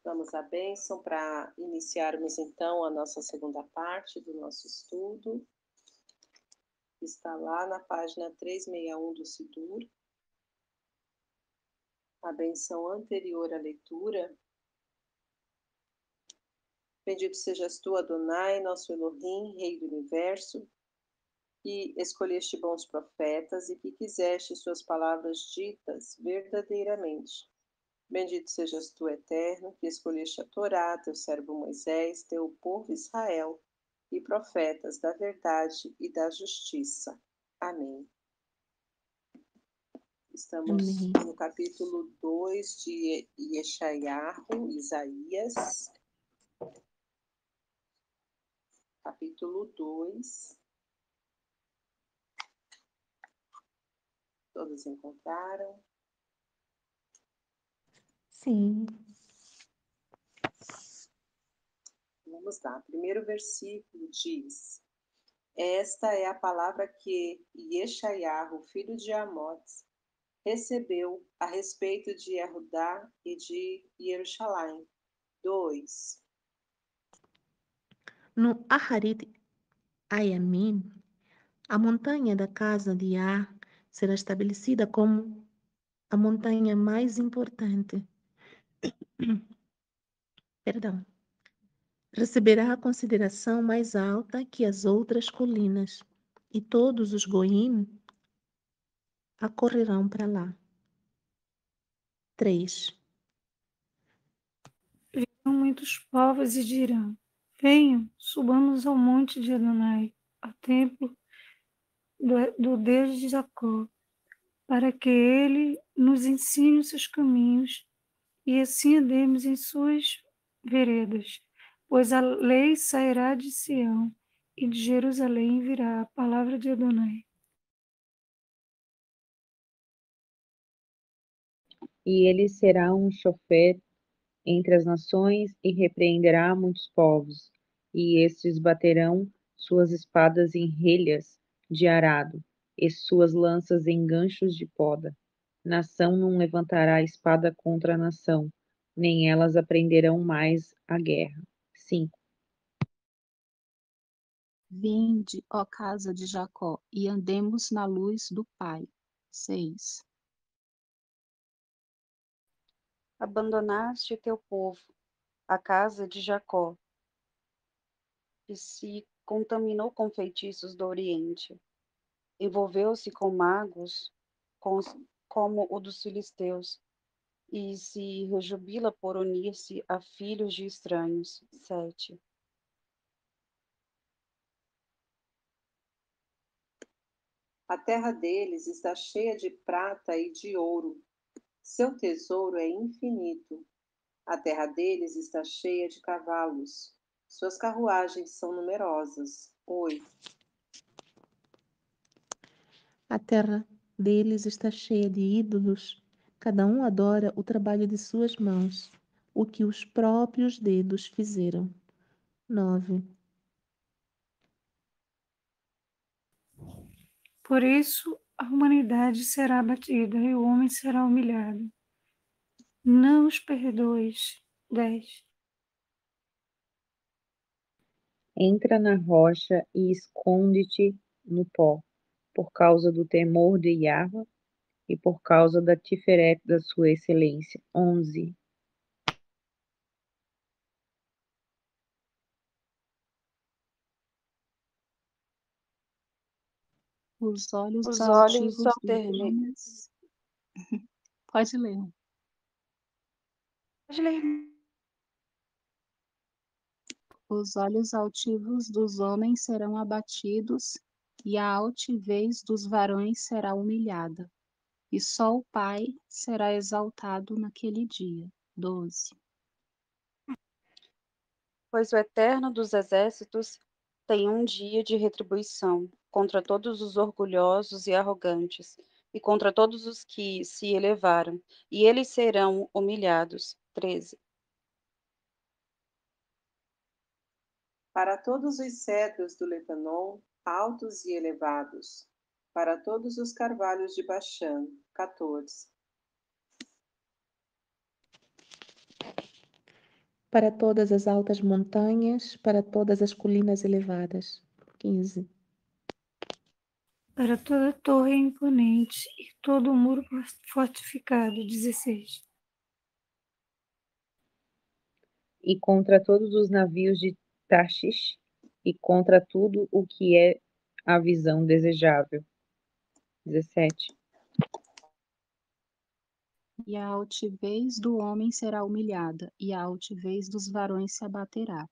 Damos a bênção para iniciarmos, então, a nossa segunda parte do nosso estudo. Está lá na página 361 do Sidur. A bênção anterior à leitura. Bendito sejas tu, Adonai, nosso Elohim, Rei do Universo, que escolheste bons profetas e que quiseste suas palavras ditas verdadeiramente. Bendito sejas tu, Eterno, que escolheste a Torá, teu servo Moisés, teu povo Israel, e profetas da verdade e da justiça. Amém. Estamos Amém. no capítulo 2 de Yeshayahu, Isaías. Capítulo 2. Todos encontraram? Sim. Vamos lá. Primeiro versículo diz: Esta é a palavra que Yeshayahu, filho de Amós, recebeu a respeito de Yehudá e de Jerusalém. 2. No Aharit Ayamim, a montanha da casa de Ar será estabelecida como a montanha mais importante. Perdão. Receberá a consideração mais alta que as outras colinas, e todos os goim acorrerão para lá. 3. Virão muitos povos e dirão: venham, subamos ao monte de Adonai, ao templo do Deus de Jacó, para que ele nos ensine os seus caminhos e assim andemos em suas veredas. Pois a lei sairá de Sião e de Jerusalém virá a palavra de Adonai. E ele será um chofer entre as nações e repreenderá muitos povos, e estes baterão suas espadas em relhas de arado, e suas lanças em ganchos de poda. Nação não levantará espada contra nação, nem elas aprenderão mais a guerra. 5. Vinde, ó casa de Jacó, e andemos na luz do Pai. 6. Abandonaste teu povo, a casa de Jacó, que se contaminou com feitiços do Oriente. Envolveu-se com magos, como o dos filisteus, e se rejubila por unir-se a filhos de estranhos. 7. A terra deles está cheia de prata e de ouro. Seu tesouro é infinito. A terra deles está cheia de cavalos. Suas carruagens são numerosas. 8. A terra deles está cheia de ídolos. Cada um adora o trabalho de suas mãos, o que os próprios dedos fizeram. 9. Por isso, a humanidade será abatida e o homem será humilhado. Não os perdoes. 10. Entra na rocha e esconde-te no pó, por causa do temor de Yahveh e por causa da tiferet da sua excelência. 11. Os olhos Os olhos altivos dos alternam. homens. Pode ler. Pode ler. Os olhos altivos dos homens serão abatidos, e a altivez dos varões será humilhada. E só o Pai será exaltado naquele dia. 12. Pois o Eterno dos Exércitos tem um dia de retribuição contra todos os orgulhosos e arrogantes, e contra todos os que se elevaram, e eles serão humilhados. 13. Para todos os cedros do Lebanon, altos e elevados. Para todos os carvalhos de Baxã. 14. para todas as altas montanhas, para todas as colinas elevadas. 15. Para toda torre imponente e todo muro fortificado. 16. E contra todos os navios de Tarshish, e contra tudo o que é a visão desejável. 17. E a altivez do homem será humilhada, e a altivez dos varões se abaterá.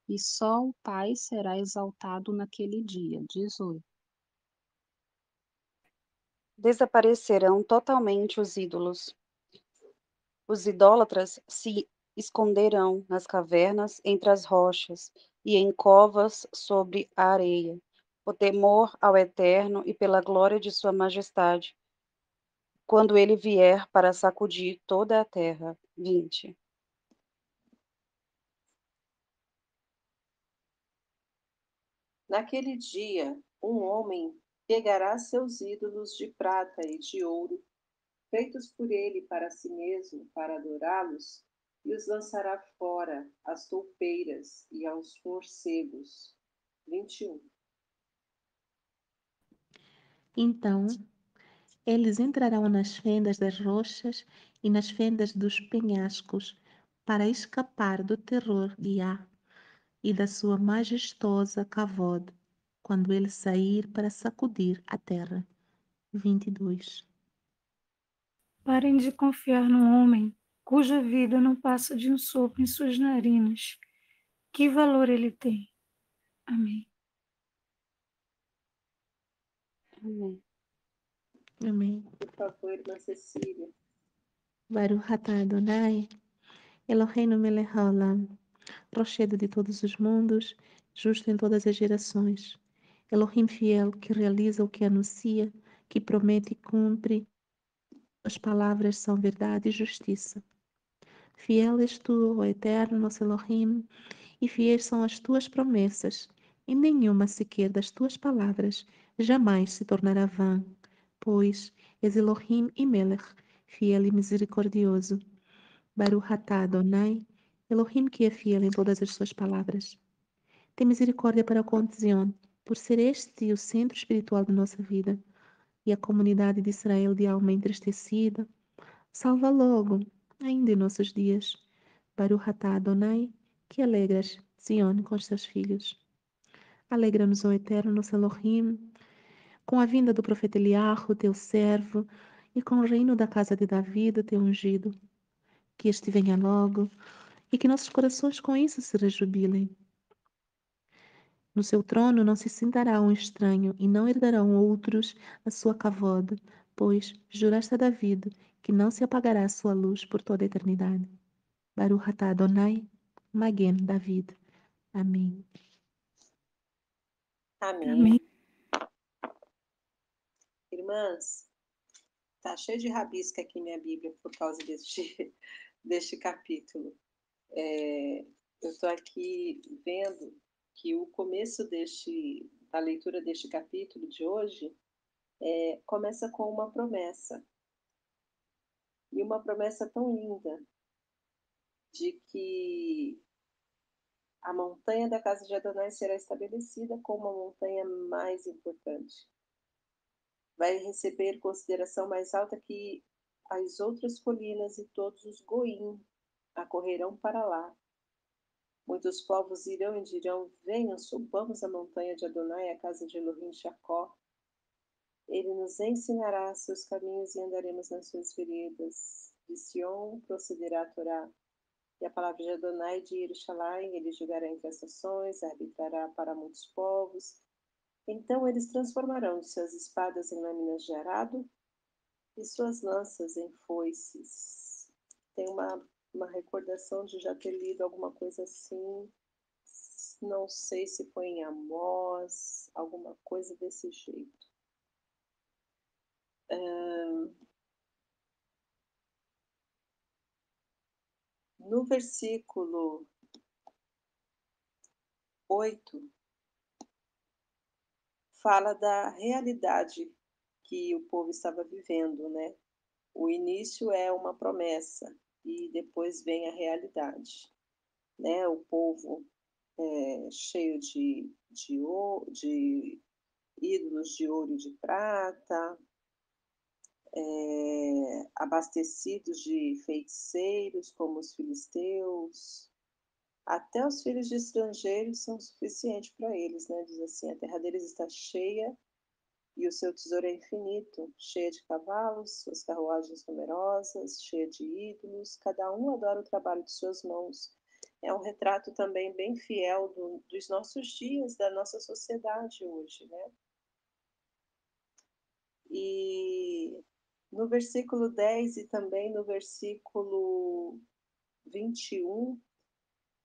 E só o Pai será exaltado naquele dia. 18. Desaparecerão totalmente os ídolos. Os idólatras se esconderão nas cavernas, entre as rochas e em covas sobre a areia. O temor ao Eterno e pela glória de Sua Majestade, quando ele vier para sacudir toda a terra. 20. Naquele dia, um homem pegará seus ídolos de prata e de ouro, feitos por ele para si mesmo, para adorá-los, e os lançará fora às toupeiras e aos morcegos. 21. Então, eles entrarão nas fendas das rochas e nas fendas dos penhascos para escapar do terror de Yah e da sua majestosa Kavod, quando ele sair para sacudir a terra. 22. Parem de confiar no homem, cuja vida não passa de um sopro em suas narinas. Que valor ele tem? Amém. Amém. Amém. Por favor, irmã Cecília. Baruch atah Adonai, Eloheinu melech haolam, rochedo de todos os mundos, justo em todas as gerações. Elohim fiel, que realiza o que anuncia, que promete e cumpre. As palavras são verdade e justiça. Fiel és tu, ó Eterno, nosso Elohim, e fiéis são as tuas promessas, e nenhuma sequer das tuas palavras jamais se tornará vã, pois és Elohim e Melech, fiel e misericordioso. Baruch atah Adonai, Elohim que é fiel em todas as suas palavras. Tem misericórdia para com Zion, por ser este o centro espiritual de nossa vida, e a comunidade de Israel de alma entristecida. Salva logo, ainda em nossos dias. Baruch atah Adonai, que alegras Zion com os seus filhos. Alegra-nos, ó Eterno, nosso Elohim, com a vinda do profeta Eliarro, teu servo, e com o reino da casa de Davi, teu ungido. Que este venha logo, e que nossos corações com isso se rejubilem. No seu trono não se sentará um estranho, e não herdarão outros a sua kavod, pois juraste a David que não se apagará a sua luz por toda a eternidade. Baruch atah Adonai, Magen David. Amém. Amém. Amém. Irmãs, tá cheio de rabisca aqui minha Bíblia por causa deste capítulo. Eu estou aqui vendo que o começo da leitura deste capítulo de hoje começa com uma promessa. E uma promessa tão linda de que a montanha da casa de Adonai será estabelecida como a montanha mais importante. Vai receber consideração mais alta que as outras colinas, e todos os goim acorrerão para lá. Muitos povos irão e dirão: venham, subamos a montanha de Adonai, a casa de Elohim Jacó. Ele nos ensinará seus caminhos e andaremos nas suas veredas. De Sion procederá a Torá. E a palavra de Adonai de Jerusalém, ele julgará entre as nações, arbitrará para muitos povos. Então eles transformarão suas espadas em lâminas de arado e suas lanças em foices. Tem uma recordação de já ter lido alguma coisa assim, não sei se foi em Amós, alguma coisa desse jeito. No versículo 8, fala da realidade que o povo estava vivendo, né? O início é uma promessa e depois vem a realidade. né? O povo cheio de ídolos de ouro e de prata, abastecidos de feiticeiros como os filisteus. Até os filhos de estrangeiros são suficientes para eles, né? Diz assim: a terra deles está cheia e o seu tesouro é infinito, cheia de cavalos, suas carruagens numerosas, cheia de ídolos, cada um adora o trabalho de suas mãos. É um retrato também bem fiel dos nossos dias, da nossa sociedade hoje, né? E no versículo 10 e também no versículo 21,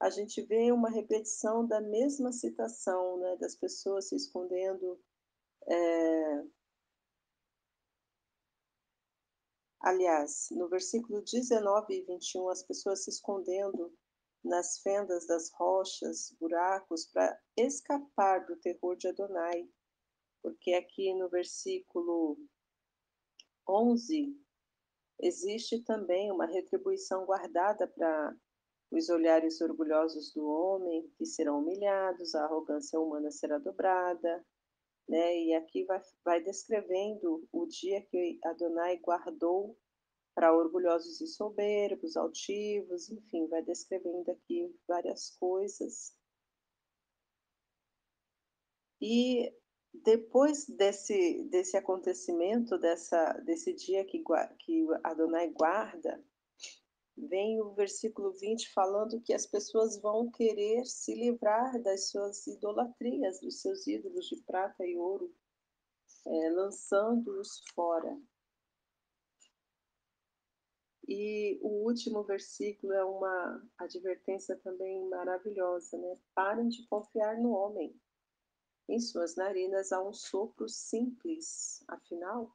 a gente vê uma repetição da mesma citação, né, das pessoas se escondendo. Aliás, no versículo 19 e 21, as pessoas se escondendo nas fendas das rochas, buracos, para escapar do terror de Adonai. Porque aqui no versículo 11, existe também uma retribuição guardada para os olhares orgulhosos do homem, que serão humilhados, a arrogância humana será dobrada, né? E aqui vai descrevendo o dia que Adonai guardou para orgulhosos e soberbos, altivos, enfim, vai descrevendo aqui várias coisas. E depois desse acontecimento, desse dia que Adonai guarda, vem o versículo 20 falando que as pessoas vão querer se livrar das suas idolatrias, dos seus ídolos de prata e ouro, lançando-os fora. E o último versículo é uma advertência também maravilhosa, né? Parem de confiar no homem. Em suas narinas há um sopro simples, afinal,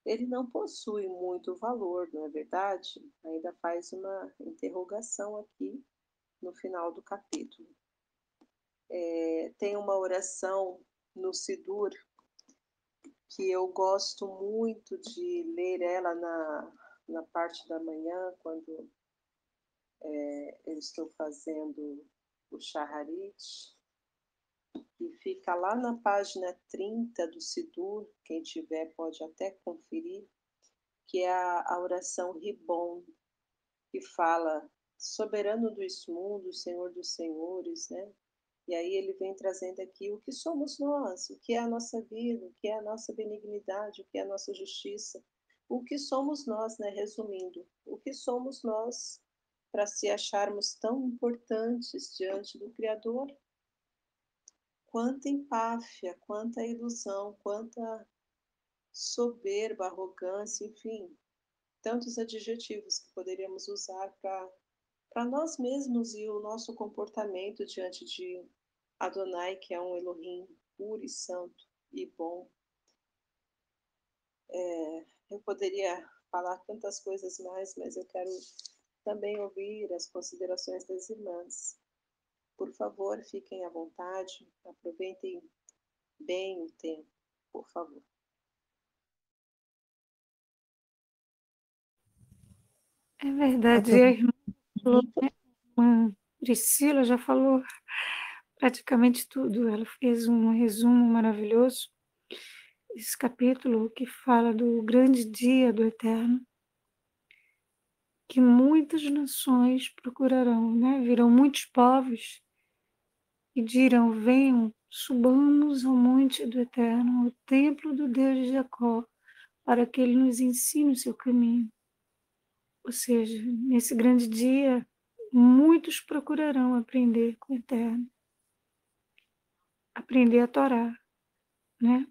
ele não possui muito valor, não é verdade? Ainda faz uma interrogação aqui no final do capítulo. Tem uma oração no Sidur que eu gosto muito de ler ela na parte da manhã, quando eu estou fazendo o Shaharit, e fica lá na página 30 do Sidur, quem tiver pode até conferir, que é a oração Ribon, que fala soberano dos mundos, Senhor dos senhores, né? E aí ele vem trazendo aqui o que somos nós, o que é a nossa vida, o que é a nossa benignidade, o que é a nossa justiça, o que somos nós, né? Resumindo, o que somos nós para se acharmos tão importantes diante do Criador? Quanta empáfia, quanta ilusão, quanta soberba, arrogância, enfim, tantos adjetivos que poderíamos usar para nós mesmos e o nosso comportamento diante de Adonai, que é um Elohim puro e santo e bom. Eu poderia falar tantas coisas mais, mas eu quero também ouvir as considerações das irmãs. Por favor, fiquem à vontade, aproveitem bem o tempo, por favor. É verdade, a irmã falou, né? A irmã Priscila já falou praticamente tudo. Ela fez um resumo maravilhoso. Esse capítulo que fala do grande dia do Eterno, que muitas nações procurarão, né? Virão muitos povos e dirão: venham, subamos ao monte do Eterno, ao templo do Deus de Jacó, para que ele nos ensine o seu caminho. Ou seja, nesse grande dia, muitos procurarão aprender com o Eterno, aprender a Torá, né?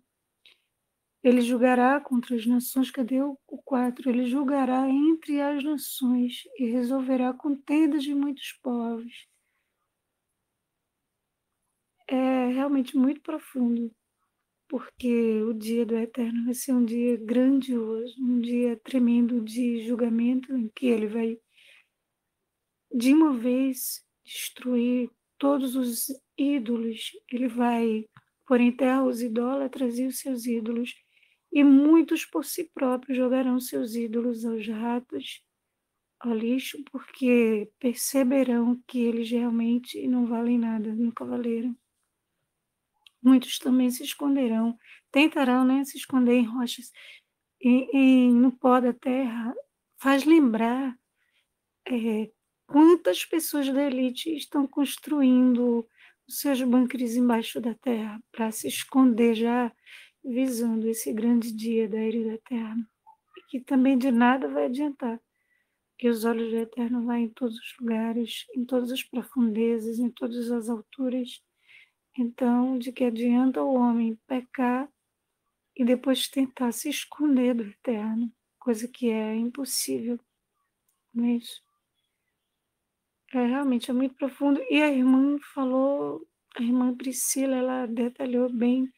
Ele julgará contra as nações, cadê o 4? Ele julgará entre as nações e resolverá contendas de muitos povos. É realmente muito profundo, porque o dia do Eterno vai ser um dia grandioso, um dia tremendo de julgamento, em que ele vai, de uma vez, destruir todos os ídolos, ele vai pôr em terra os idólatras e os seus ídolos, e muitos por si próprios jogarão seus ídolos aos ratos ao lixo, porque perceberão que eles realmente não valem nada, nunca valeram. Muitos também se esconderão, tentarão, né, se esconder em rochas, no pó da terra. Faz lembrar quantas pessoas da elite estão construindo os seus bunkers embaixo da terra para se esconder, já visando esse grande dia da ira do Eterno, e que também de nada vai adiantar, que os olhos do Eterno vão em todos os lugares, em todas as profundezas, em todas as alturas. Então, de que adianta o homem pecar e depois tentar se esconder do Eterno, coisa que é impossível, mas realmente é muito profundo. E a irmã falou, a irmã Priscila, ela detalhou bem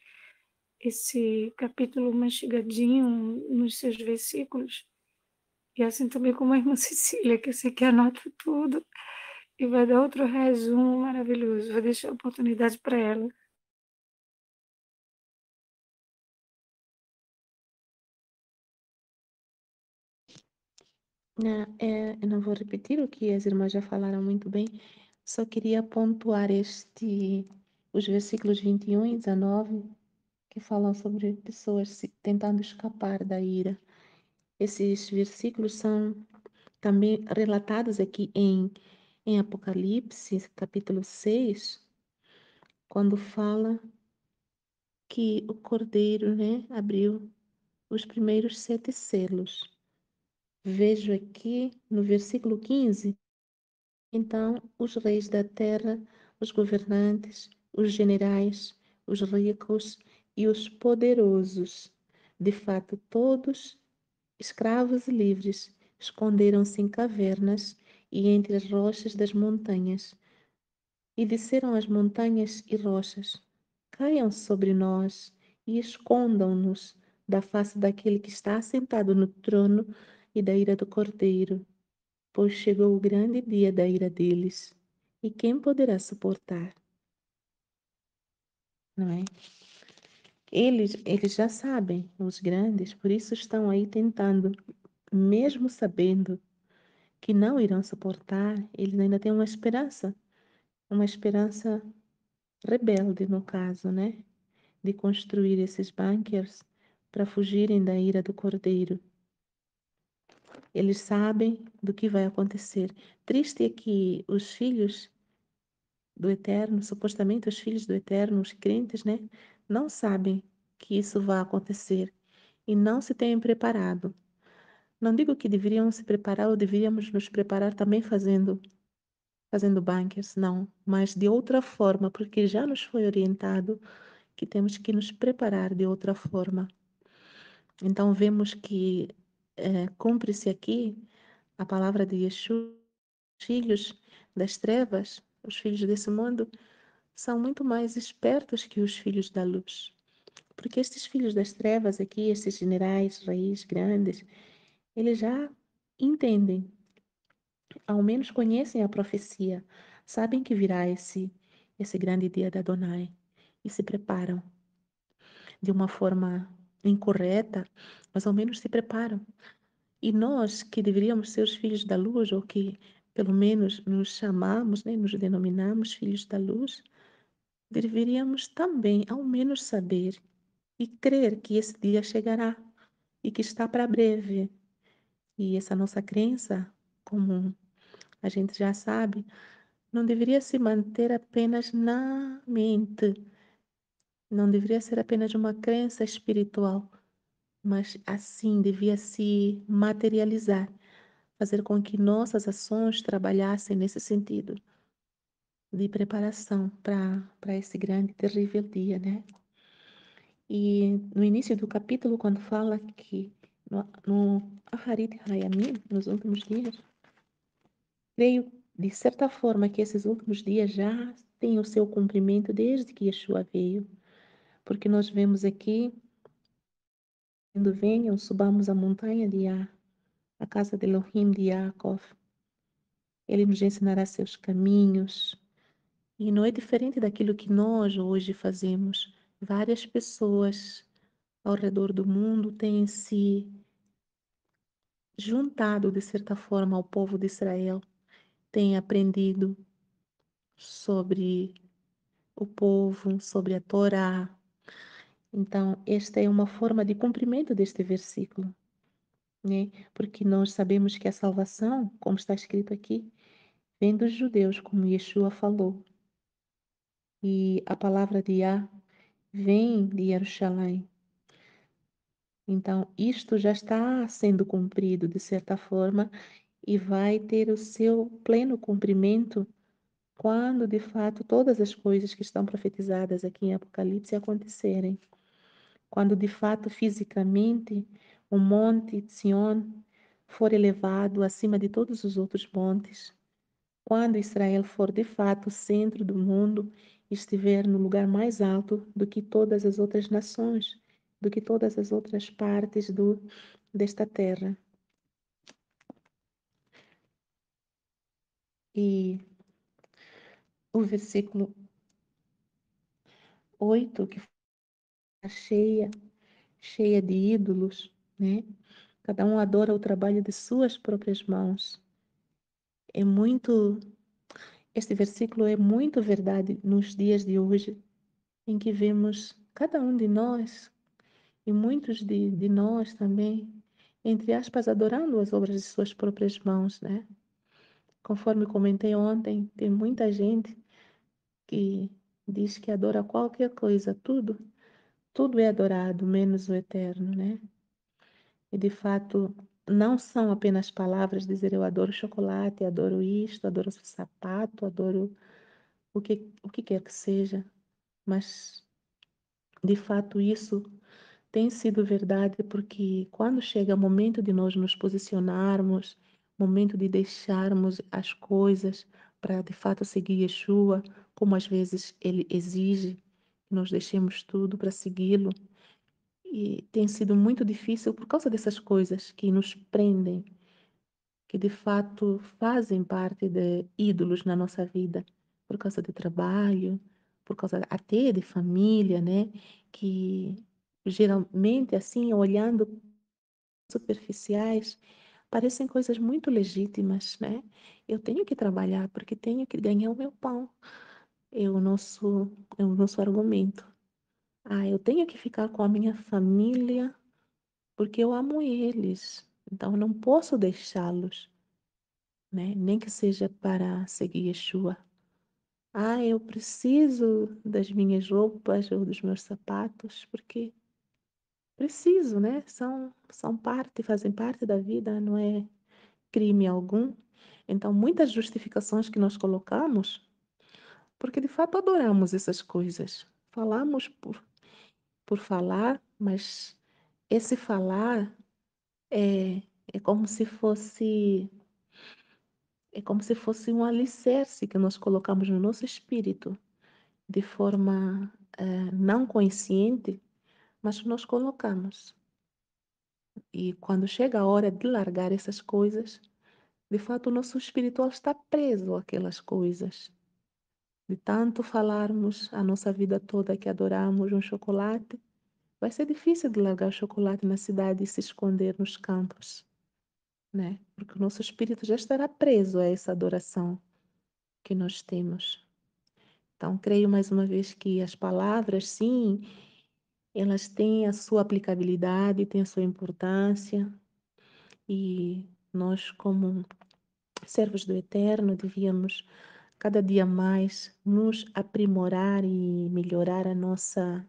esse capítulo mastigadinho nos seus versículos, e assim também como a irmã Cecília, que eu sei que anota tudo e vai dar outro resumo maravilhoso. Vou deixar a oportunidade para ela. Eu não vou repetir o que as irmãs já falaram muito bem, só queria pontuar os versículos 21 e 19, que falam sobre pessoas tentando escapar da ira. Esses versículos são também relatados aqui em Apocalipse, capítulo 6, quando fala que o Cordeiro, né, abriu os primeiros 7 selos. Vejo aqui no versículo 15, então os reis da terra, os governantes, os generais, os ricos e os poderosos, de fato todos, escravos e livres, esconderam-se em cavernas e entre as rochas das montanhas. E disseram as montanhas e rochas: caiam sobre nós e escondam-nos da face daquele que está assentado no trono e da ira do Cordeiro, pois chegou o grande dia da ira deles. E quem poderá suportar? Não é? Eles já sabem, os grandes, por isso estão aí tentando, mesmo sabendo que não irão suportar, eles ainda têm uma esperança rebelde, no caso, né? De construir esses bunkers para fugirem da ira do Cordeiro. Eles sabem do que vai acontecer. Triste é que os filhos do Eterno, supostamente os filhos do Eterno, os crentes, né, não sabem que isso vai acontecer e não se têm preparado. Não digo que deveriam se preparar ou deveríamos nos preparar também fazendo bunkers, não, mas de outra forma, porque já nos foi orientado que temos que nos preparar de outra forma. Então vemos que cumpre-se aqui a palavra de Yeshua. Os filhos das trevas, os filhos desse mundo, são muito mais espertos que os filhos da luz. Porque estes filhos das trevas aqui, estes generais, reis grandes, eles já entendem, ao menos conhecem a profecia, sabem que virá esse grande dia da Adonai e se preparam de uma forma incorreta, mas ao menos se preparam. E nós, que deveríamos ser os filhos da luz, ou que pelo menos nos chamamos, né, nos denominamos filhos da luz, deveríamos também, ao menos, saber e crer que esse dia chegará e que está para breve. E essa nossa crença, como a gente já sabe, não deveria se manter apenas na mente, não deveria ser apenas uma crença espiritual, mas assim devia se materializar, fazer com que nossas ações trabalhassem nesse sentido de preparação para esse grande e terrível dia, né? E no início do capítulo, quando fala que no Aharit Hayamim, nos últimos dias, creio de certa forma que esses últimos dias já têm o seu cumprimento desde que Yeshua veio, porque nós vemos aqui, quando venham, subamos a montanha de Yah, a casa de Elohim de Yaakov. Ele nos ensinará seus caminhos. E não é diferente daquilo que nós hoje fazemos. Várias pessoas ao redor do mundo têm se juntado, de certa forma, ao povo de Israel, tem aprendido sobre o povo, sobre a Torá. Então, esta é uma forma de cumprimento deste versículo, né? Porque nós sabemos que a salvação, como está escrito aqui, vem dos judeus, como Yeshua falou. E a palavra de Yah vem de Jerusalém. Então, isto já está sendo cumprido de certa forma e vai ter o seu pleno cumprimento quando de fato todas as coisas que estão profetizadas aqui em Apocalipse acontecerem. Quando de fato fisicamente o monte de Sião for elevado acima de todos os outros montes, quando Israel for de fato o centro do mundo, estiver no lugar mais alto do que todas as outras nações, do que todas as outras partes desta terra. E o versículo 8 que está cheia de ídolos, né? Cada um adora o trabalho de suas próprias mãos. É muito, este versículo é muito verdade nos dias de hoje, em que vemos cada um de nós, e muitos de nós também, entre aspas, adorando as obras de suas próprias mãos, né? Conforme comentei ontem, tem muita gente que diz que adora qualquer coisa, tudo é adorado, menos o eterno, né? E de fato, não são apenas palavras dizer eu adoro chocolate, adoro isto, adoro sapato, adoro o que quer que seja, mas de fato isso tem sido verdade porque quando chega o momento de nós nos posicionarmos, momento de deixarmos as coisas para de fato seguir Yeshua, como às vezes ele exige que nós deixemos tudo para segui-lo, e tem sido muito difícil por causa dessas coisas que nos prendem, que de fato fazem parte de ídolos na nossa vida, por causa de trabalho, por causa até de família, né? Que geralmente, assim, olhando superficiais, parecem coisas muito legítimas, né? Eu tenho que trabalhar porque tenho que ganhar o meu pão. É o nosso argumento. Ah, eu tenho que ficar com a minha família porque eu amo eles. Então, eu não posso deixá-los, né? Nem que seja para seguir Yeshua. Ah, eu preciso das minhas roupas ou dos meus sapatos, porque preciso, né? São parte, fazem parte da vida, não é crime algum. Então, muitas justificações que nós colocamos, porque de fato adoramos essas coisas. Falamos por falar, mas esse falar é, é como se fosse É como se fosse um alicerce que nós colocamos no nosso espírito, de forma não consciente, mas nós colocamos. E quando chega a hora de largar essas coisas, de fato o nosso espiritual está preso àquelas coisas. De tanto falarmos a nossa vida toda que adoramos um chocolate, vai ser difícil de largar o chocolate na cidade e se esconder nos campos, né? Porque o nosso espírito já estará preso a essa adoração que nós temos. Então, creio mais uma vez que as palavras, sim, elas têm a sua aplicabilidade, têm a sua importância, e nós, como servos do Eterno, devíamos cada dia mais nos aprimorar e melhorar a nossa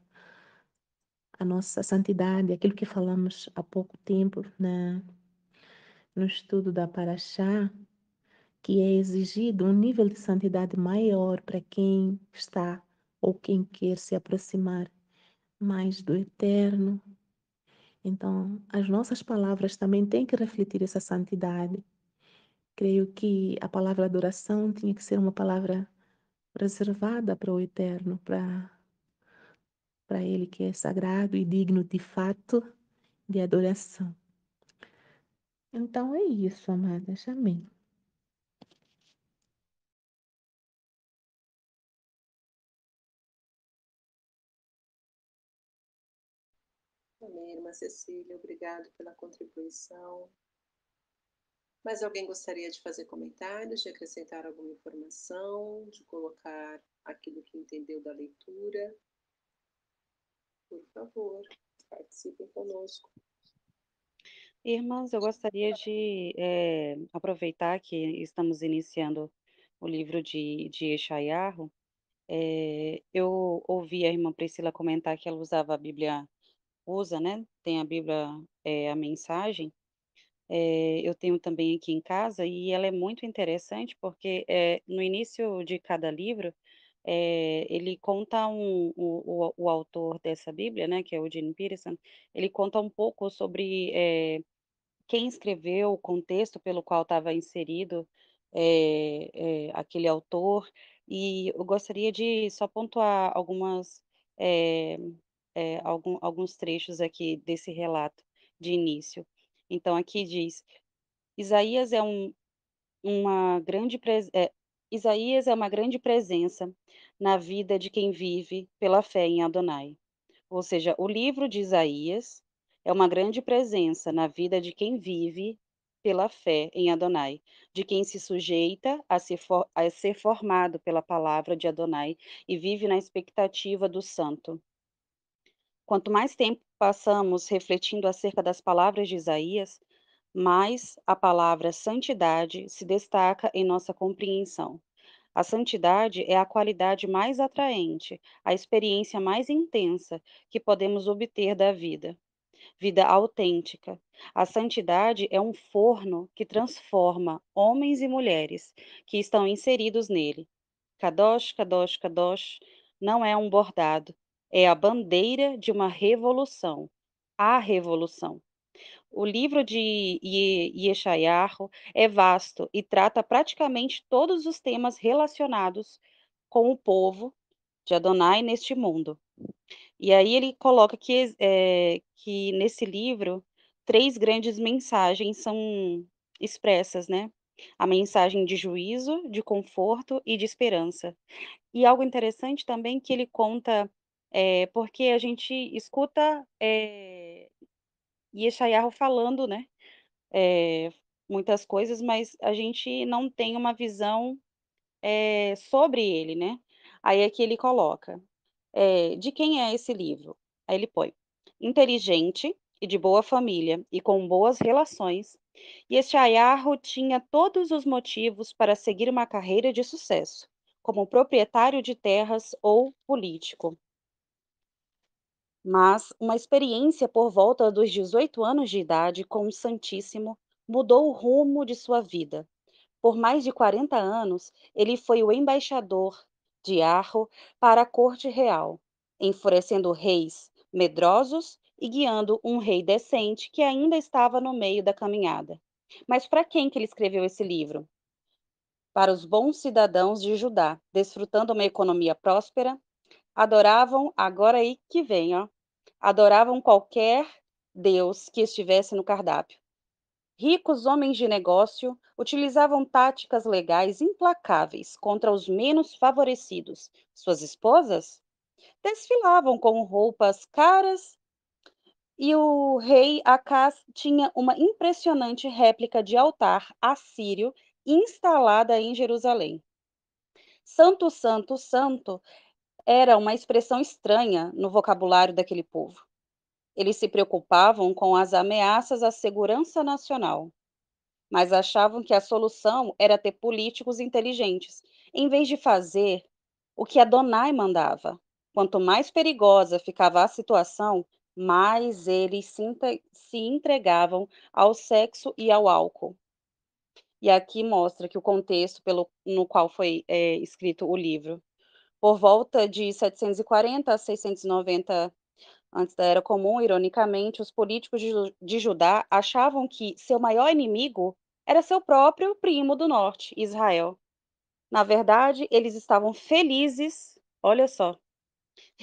santidade, aquilo que falamos há pouco tempo no estudo da Paraxá, que é exigido um nível de santidade maior para quem está ou quem quer se aproximar mais do eterno. Então, as nossas palavras também têm que refletir essa santidade. Creio que a palavra adoração tinha que ser uma palavra reservada para o eterno, para ele que é sagrado e digno de fato de adoração. Então é isso, amadas. Amém. Amém, irmã Cecília, obrigado pela contribuição. Mais alguém gostaria de fazer comentários, de acrescentar alguma informação, de colocar aquilo que entendeu da leitura? Por favor, participem conosco. Irmãs, eu gostaria de aproveitar que estamos iniciando o livro de Yeshayahu. Eu ouvi a irmã Priscila comentar que ela usava a Bíblia, usa, né? Tem a Bíblia, a mensagem. Eu tenho também aqui em casa e ela é muito interessante porque no início de cada livro, ele conta o autor dessa Bíblia, né, que é o Eugene Peterson, ele conta um pouco sobre quem escreveu, o contexto pelo qual estava inserido aquele autor, e eu gostaria de só pontuar eh alguns trechos aqui desse relato de início. Então aqui diz: Isaías é uma grande Isaías é uma grande presença na vida de quem vive pela fé em Adonai. Ou seja, o livro de Isaías é uma grande presença na vida de quem vive pela fé em Adonai, de quem se sujeita a ser formado pela palavra de Adonai e vive na expectativa do santo. Quanto mais tempo passamos refletindo acerca das palavras de Isaías, mais a palavra santidade se destaca em nossa compreensão. A santidade é a qualidade mais atraente, a experiência mais intensa que podemos obter da vida. Vida autêntica. A santidade é um forno que transforma homens e mulheres que estão inseridos nele. Kadosh, Kadosh, Kadosh não é um bordado, é a bandeira de uma revolução. A revolução. O livro de Yeshayahu é vasto e trata praticamente todos os temas relacionados com o povo de Adonai neste mundo. E aí ele coloca que nesse livro 3 grandes mensagens são expressas, né. A mensagem de juízo, de conforto e de esperança. E algo interessante também que ele conta, porque a gente escuta, Yeshayahu falando, né, eh, muitas coisas, mas a gente não tem uma visão, sobre ele, né. Aí aqui ele coloca: de quem é esse livro? Aí ele põe: inteligente e de boa família e com boas relações, Yeshayahu tinha todos os motivos para seguir uma carreira de sucesso, como proprietário de terras ou político. Mas uma experiência por volta dos 18 anos de idade com o Santíssimo mudou o rumo de sua vida. Por mais de 40 anos, ele foi o embaixador de Arro para a corte real, enfurecendo reis medrosos e guiando um rei decente que ainda estava no meio da caminhada. Mas para quem que ele escreveu esse livro? Para os bons cidadãos de Judá, desfrutando uma economia próspera, adoravam, agora aí que vem, ó, adoravam qualquer deus que estivesse no cardápio. Ricos homens de negócio utilizavam táticas legais implacáveis contra os menos favorecidos. Suas esposas desfilavam com roupas caras e o rei Acaz tinha uma impressionante réplica de altar assírio instalada em Jerusalém. Santo, santo, santo era uma expressão estranha no vocabulário daquele povo. Eles se preocupavam com as ameaças à segurança nacional, mas achavam que a solução era ter políticos inteligentes, em vez de fazer o que Adonai mandava. Quanto mais perigosa ficava a situação, mais eles se entregavam ao sexo e ao álcool. E aqui mostra que o contexto no qual foi escrito o livro. Por volta de 740 a 690 antes da Era Comum, ironicamente, os políticos de Judá achavam que seu maior inimigo era seu próprio primo do norte, Israel. Na verdade, eles estavam felizes, olha só,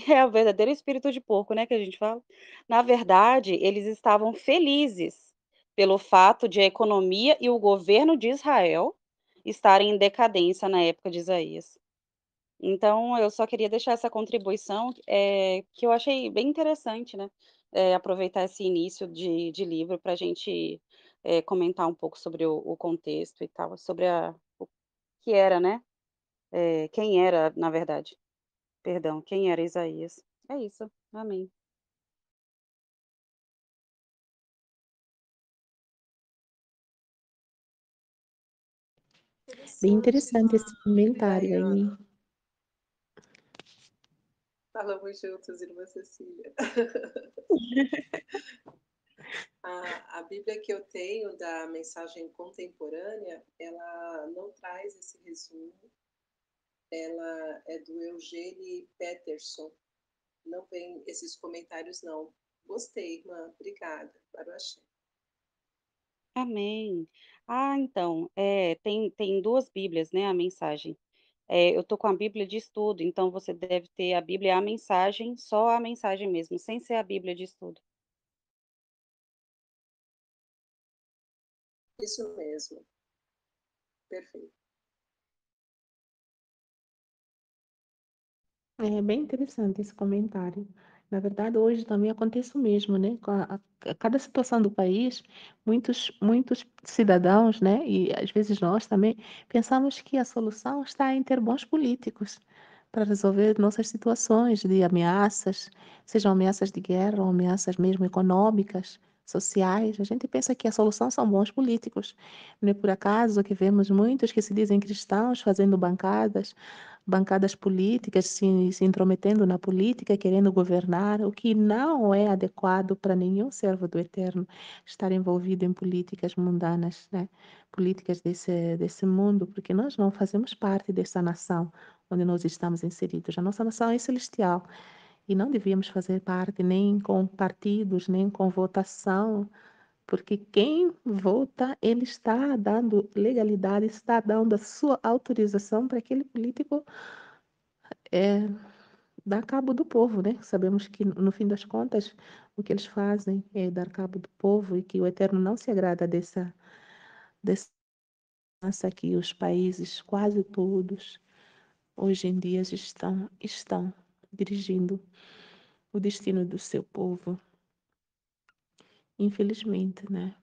é o verdadeiro espírito de porco, né, que a gente fala. Na verdade, eles estavam felizes pelo fato de a economia e o governo de Israel estarem em decadência na época de Isaías. Então, eu só queria deixar essa contribuição, que eu achei bem interessante, né, aproveitar esse início de livro para a gente comentar um pouco sobre o contexto e tal, sobre o que era, né, quem era, na verdade, perdão, quem era Isaías. É isso, amém. Bem Interessante, interessante esse comentário aí. Dayana. Falamos juntos, irmã Cecília. A Bíblia que eu tenho da mensagem contemporânea, ela não traz esse resumo. Ela é do Eugene Peterson. Não vem esses comentários, não. Gostei, irmã. Obrigada. Baruch. Amém. Ah, então, tem 2 Bíblias, né, a mensagem. Eu tô com a Bíblia de estudo, então você deve ter a Bíblia e a mensagem, só a mensagem mesmo, sem ser a Bíblia de estudo. Isso mesmo. Perfeito. É bem interessante esse comentário. Na verdade, hoje também acontece o mesmo, né? Com cada situação do país, muitos cidadãos, né? E às vezes nós também pensamos que a solução está em ter bons políticos para resolver nossas situações de ameaças, sejam ameaças de guerra ou ameaças mesmo econômicas, sociais. A gente pensa que a solução são bons políticos. Não é por acaso que vemos muitos que se dizem cristãos fazendo bancadas políticas se intrometendo na política, querendo governar, o que não é adequado para nenhum servo do Eterno estar envolvido em políticas mundanas, né? Políticas desse mundo, porque nós não fazemos parte dessa nação onde nós estamos inseridos. A nossa nação é celestial e não devíamos fazer parte nem com partidos, nem com votação, porque quem vota, ele está dando legalidade, está dando a sua autorização para aquele político é, dar cabo do povo, né? Sabemos que, no fim das contas, o que eles fazem é dar cabo do povo e que o Eterno não se agrada dessa dança que os países, quase todos, hoje em dia estão dirigindo o destino do seu povo, infelizmente, né?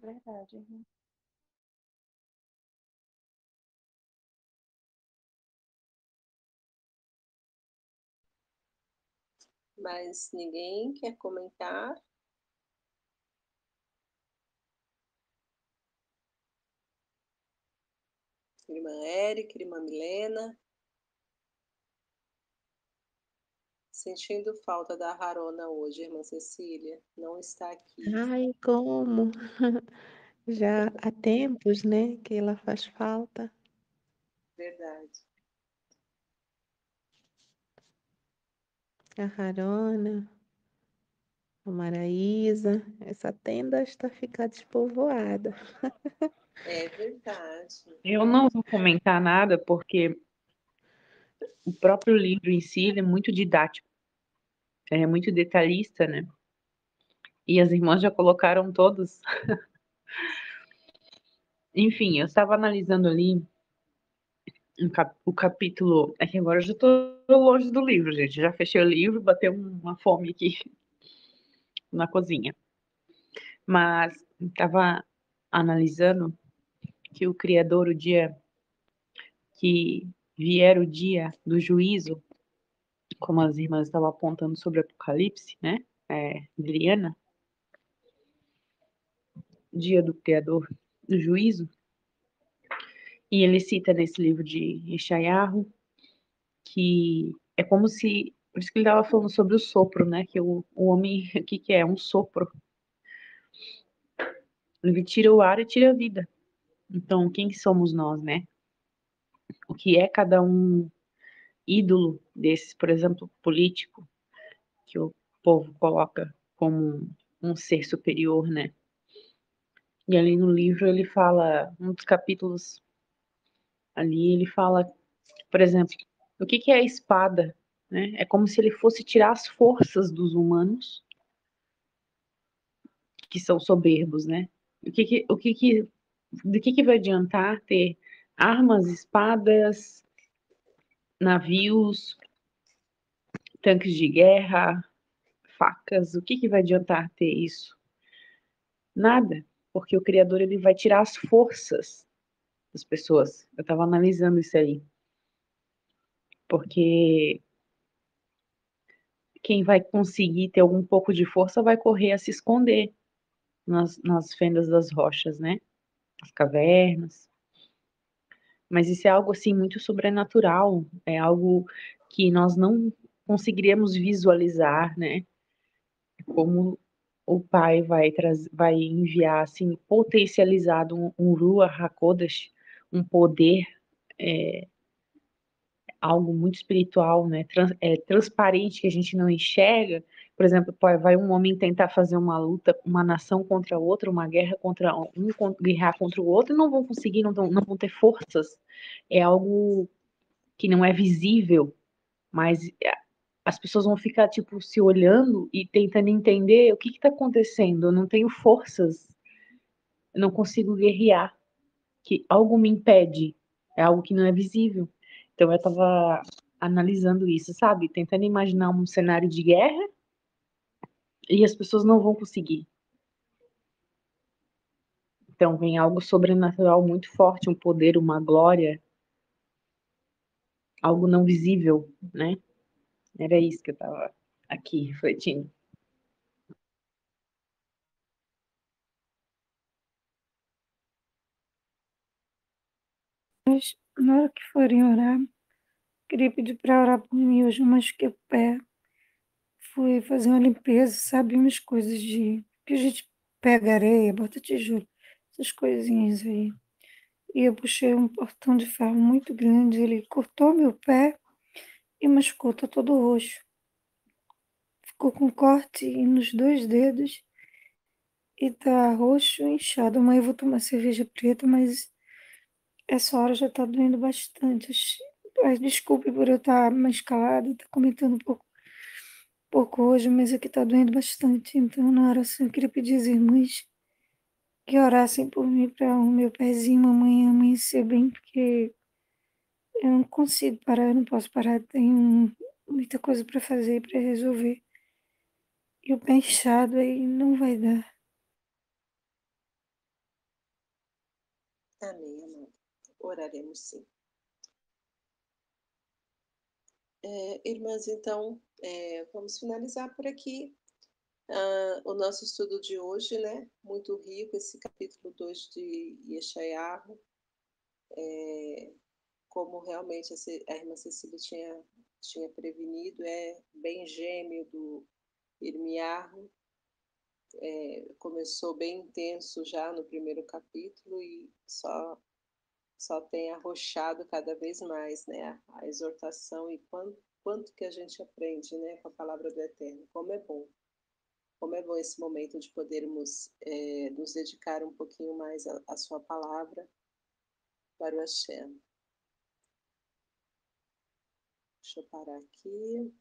Verdade, uhum. Mas ninguém quer comentar? Irmã Érica, irmã Milena. Sentindo falta da Harona hoje, irmã Cecília. Não está aqui. Ai, como? Já há tempos, né, que ela faz falta. Verdade. A Harona, a Maraísa, essa tenda está ficando despovoada. É verdade. Eu não vou comentar nada porque o próprio livro em si ele é muito didático, é muito detalhista, né? E as irmãs já colocaram todos. Enfim, eu estava analisando ali o capítulo. É que agora eu já estou longe do livro, gente. Já fechei o livro, bateu uma fome aqui na cozinha. Mas estava analisando que o Criador, o dia que vier o dia do juízo, como as irmãs estavam apontando sobre o Apocalipse, né? Adriana, dia do Criador, do juízo, e ele cita nesse livro de Yeshayahu que é como se, por isso que ele estava falando sobre o sopro, né? Que o homem, o que é? Um sopro. Ele tira o ar e tira a vida. Então, quem que somos nós, né? O que é cada um ídolo desses, por exemplo, político, que o povo coloca como um ser superior, né? E ali no livro ele fala, um dos capítulos ali, ele fala, por exemplo, o que é a espada, né? É como se ele fosse tirar as forças dos humanos, que são soberbos, né? Do que vai adiantar ter armas, espadas, navios, tanques de guerra, facas. O que vai adiantar ter isso? Nada, porque o Criador ele vai tirar as forças das pessoas. Eu estava analisando isso aí, porque quem vai conseguir ter algum pouco de força vai correr a se esconder nas fendas das rochas, né? As cavernas. Mas isso é algo assim muito sobrenatural, é algo que nós não conseguiríamos visualizar, né? Como o Pai vai enviar assim potencializado um Ruach HaKodesh, um poder, algo muito espiritual, né? Transparente que a gente não enxerga. Por exemplo, vai um homem tentar fazer uma luta, uma nação contra outra, uma guerra contra guerrear contra o outro, e não vão conseguir, não vão ter forças. É algo que não é visível, mas as pessoas vão ficar tipo se olhando e tentando entender o que está acontecendo. Eu não tenho forças, eu não consigo guerrear, que algo me impede, é algo que não é visível. Então eu estava analisando isso, sabe? Tentando imaginar um cenário de guerra e as pessoas não vão conseguir. Então vem algo sobrenatural muito forte, um poder, uma glória, algo não visível, né? Era isso que eu estava aqui refletindo. Mas na hora que forem orar, queria pedir para orar por mim. Hoje eu machuquei o pé. Fui fazer uma limpeza, sabe? Umas coisas de... que a gente pega areia, bota tijolo, essas coisinhas aí. E eu puxei um portão de ferro muito grande, ele cortou meu pé e machucou, tá todo roxo. Ficou com corte nos 2 dedos e tá roxo e inchado. Amanhã eu vou tomar cerveja preta, mas essa hora já tá doendo bastante. Desculpe por eu estar mais calada, tá comentando pouco hoje, mas aqui tá doendo bastante. Então, na oração, eu queria pedir às irmãs que orassem por mim para o meu pezinho amanhã amanhecer bem, porque eu não consigo parar, eu não posso parar, tenho muita coisa para fazer, para resolver. E o pé inchado aí não vai dar. Amém, amado. Oraremos sim. Irmãs, então, vamos finalizar por aqui o nosso estudo de hoje, né? Muito rico esse capítulo 2 de Yeshayahu, como realmente a irmã Cecília tinha prevenido, é bem gêmeo do Irmiarro, começou bem intenso já no primeiro capítulo e só tem arrochado cada vez mais, né, a exortação e quanto que a gente aprende, né, com a palavra do Eterno, como é bom esse momento de podermos nos dedicar um pouquinho mais à sua palavra para o Hashem. Deixa eu parar aqui.